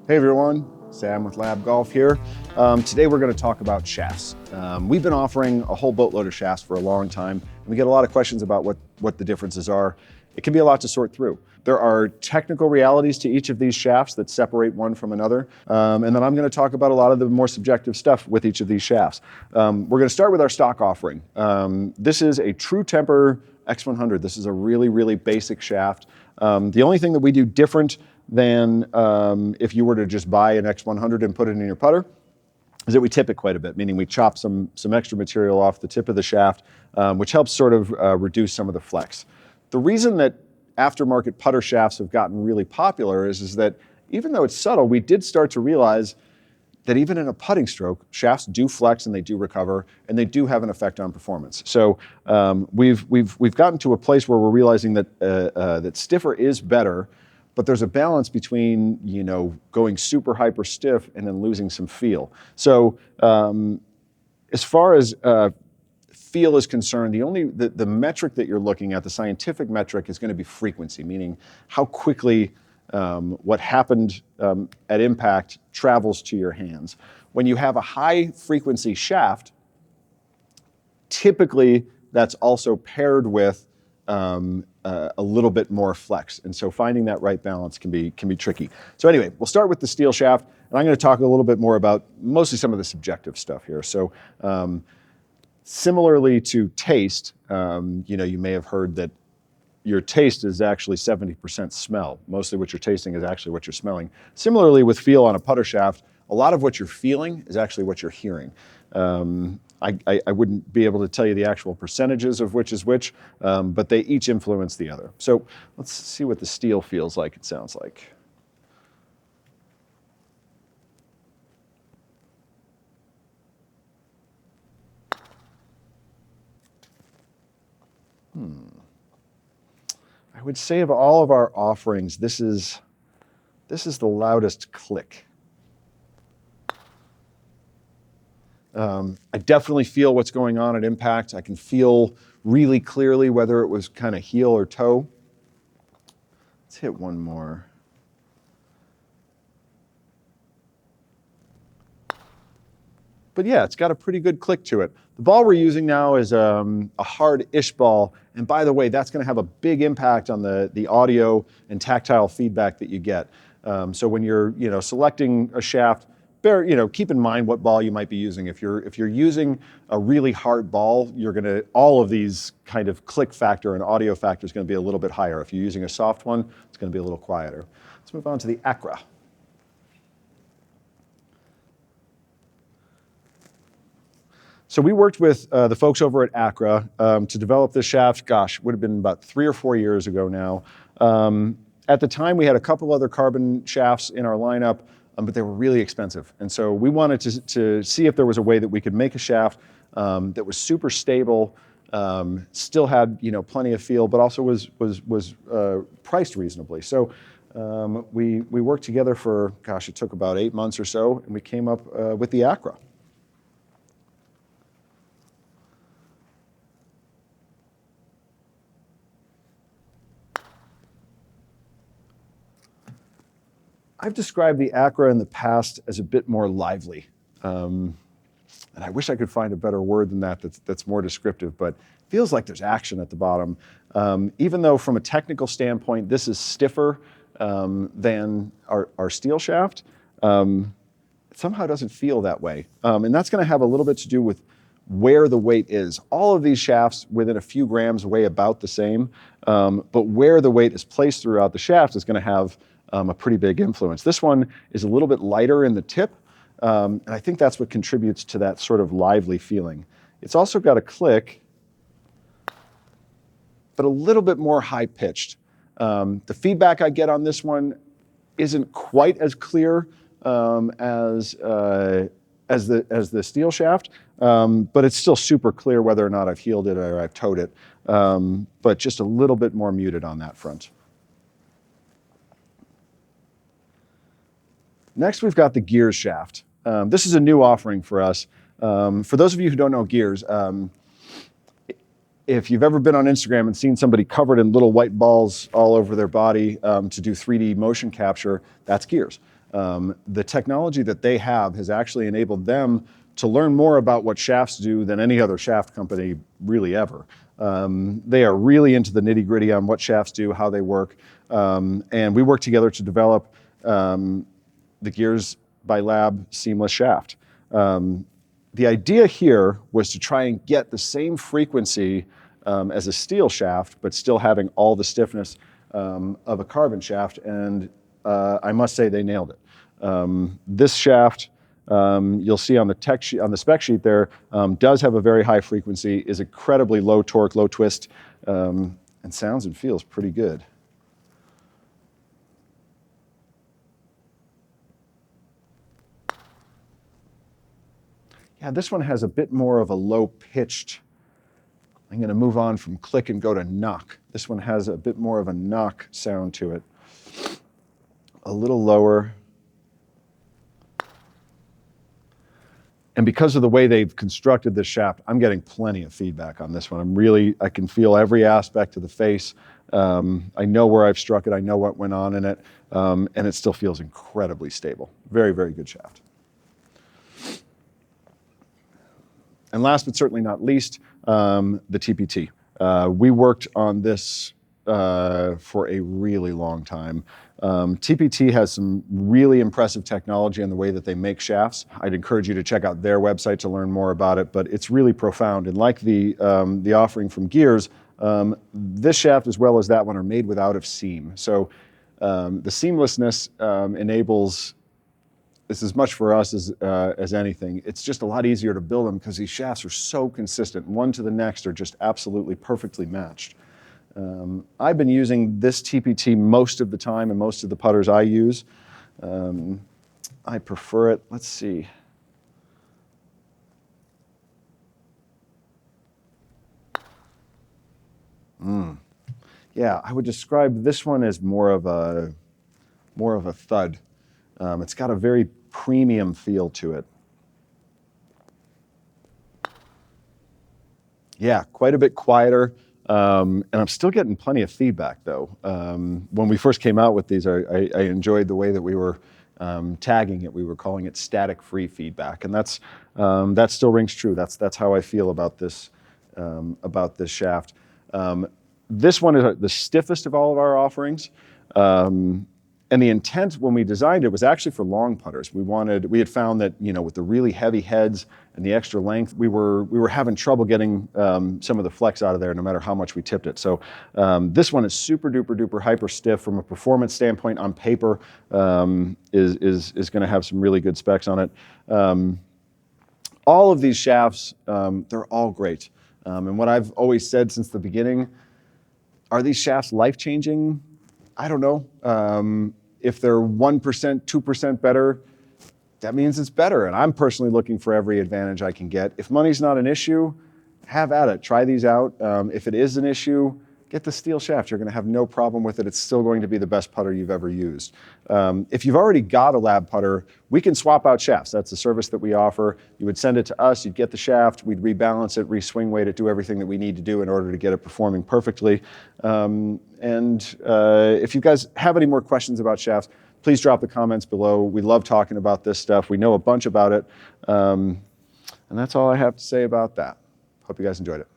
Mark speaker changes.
Speaker 1: Hey everyone, Sam with L.A.B Golf here. Today we're going to talk about shafts. We've been offering a whole boatload of shafts for a long time, and we get a lot of questions about what the differences are. It can be a lot to sort through. There are technical realities to each of these shafts that separate one from another, and then I'm going to talk about a lot of the more subjective stuff with each of these shafts. We're going to start with our stock offering. This is a True Temper X100. This is a really, really basic shaft. The only thing that we do different than if you were to just buy an X100 and put it in your putter is that we tip it quite a bit, meaning we chop some extra material off the tip of the shaft, which helps sort of reduce some of the flex. The reason that aftermarket putter shafts have gotten really popular is that even though it's subtle, we did start to realize that even in a putting stroke, shafts do flex and they do recover, and they do have an effect on performance. So we've gotten to a place where we're realizing that that stiffer is better, but there's a balance between, going super hyper stiff and then losing some feel. So as far as feel is concerned, the metric that you're looking at, the scientific metric, is going to be frequency, meaning how quickly what happened at impact travels to your hands. When you have a high frequency shaft, typically that's also paired with a little bit more flex, and so finding that right balance can be tricky. So anyway, we'll start with the steel shaft, and I'm going to talk a little bit more about mostly some of the subjective stuff here. So similarly to taste, you may have heard that your taste is actually 70% smell. Mostly what you're tasting is actually what you're smelling. Similarly with feel on a putter shaft, a lot of what you're feeling is actually what you're hearing. I wouldn't be able to tell you the actual percentages of which is which, but they each influence the other. So let's see what the steel feels like, it sounds like. I would say of all of our offerings, this is the loudest click. I definitely feel what's going on at impact. I can feel really clearly whether it was kind of heel or toe. Let's hit one more. But yeah, it's got a pretty good click to it. The ball we're using now is a hard-ish ball, and by the way, that's going to have a big impact on the audio and tactile feedback that you get. So when you're selecting a shaft, keep in mind what ball you might be using. If you're using a really hard ball, all of these kind of click factor and audio factor is going to be a little bit higher. If you're using a soft one, it's going to be a little quieter. Let's move on to the Accra. So we worked with the folks over at Accra to develop this shaft. Gosh, would have been about 3 or 4 years ago now. At the time, we had a couple other carbon shafts in our lineup, but they were really expensive. And so we wanted to see if there was a way that we could make a shaft that was super stable, still had plenty of feel, but also was priced reasonably. So we worked together for, gosh, it took about 8 months or so, and we came up with the Accra. I've described the Accra in the past as a bit more lively. And I wish I could find a better word than that's more descriptive, but it feels like there's action at the bottom. Even though from a technical standpoint, this is stiffer than our steel shaft, it somehow doesn't feel that way. And that's going to have a little bit to do with where the weight is. All of these shafts within a few grams weigh about the same, but where the weight is placed throughout the shaft is going to have a pretty big influence. This one is a little bit lighter in the tip, and I think that's what contributes to that sort of lively feeling. It's also got a click, but a little bit more high-pitched. The feedback I get on this one isn't quite as clear as the steel shaft, but it's still super clear whether or not I've heeled it or I've towed it, but just a little bit more muted on that front. Next, we've got the gears shaft. This is a new offering for us. For those of you who don't know gears, if you've ever been on Instagram and seen somebody covered in little white balls all over their body to do 3D motion capture, that's gears. The technology that they have has actually enabled them to learn more about what shafts do than any other shaft company really ever. They are really into the nitty-gritty on what shafts do, how they work, and we work together to develop the Gears by L.A.B seamless shaft. The idea here was to try and get the same frequency as a steel shaft, but still having all the stiffness of a carbon shaft, and I must say they nailed it. This shaft, you'll see on the spec sheet there, does have a very high frequency, is incredibly low torque, low twist, and sounds and feels pretty good. Yeah, this one has a bit more of a low pitched. I'm going to move on from click and go to knock. This one has a bit more of a knock sound to it. A little lower. And because of the way they've constructed this shaft, I'm getting plenty of feedback on this one. I can feel every aspect of the face. I know where I've struck it. I know what went on in it. And it still feels incredibly stable. Very, very good shaft. And last but certainly not least, the TPT. We worked on this for a really long time. TPT has some really impressive technology in the way that they make shafts. I'd encourage you to check out their website to learn more about it, but it's really profound. And like the offering from Gears, this shaft as well as that one are made without a seam. So the seamlessness enables. This is as much for us as anything. It's just a lot easier to build them because these shafts are so consistent. One to the next are just absolutely perfectly matched. I've been using this TPT most of the time and most of the putters I use. I prefer it. Let's see. Yeah, I would describe this one as more of a thud. It's got a very premium feel to it. Yeah, quite a bit quieter. And I'm still getting plenty of feedback though. When we first came out with these, I enjoyed the way that we were tagging it. We were calling it static-free feedback, and that still rings true. That's how I feel about this shaft. This one is the stiffest of all of our offerings. And the intent when we designed it was actually for long putters. We had found that, with the really heavy heads and the extra length, we were having trouble getting some of the flex out of there no matter how much we tipped it. So this one is super duper duper hyper stiff from a performance standpoint on paper, is going to have some really good specs on it. All of these shafts, they're all great. And what I've always said since the beginning, are these shafts life-changing? I don't know. If they're 1%, 2% better, that means it's better. And I'm personally looking for every advantage I can get. If money's not an issue, have at it. Try these out. If it is an issue, get the steel shaft. You're going to have no problem with it. It's still going to be the best putter you've ever used. If you've already got a L.A.B putter, we can swap out shafts. That's the service that we offer. You would send it to us. You'd get the shaft. We'd rebalance it, re-swing weight it, do everything that we need to do in order to get it performing perfectly. If you guys have any more questions about shafts, please drop the comments below. We love talking about this stuff. We know a bunch about it. And that's all I have to say about that. Hope you guys enjoyed it.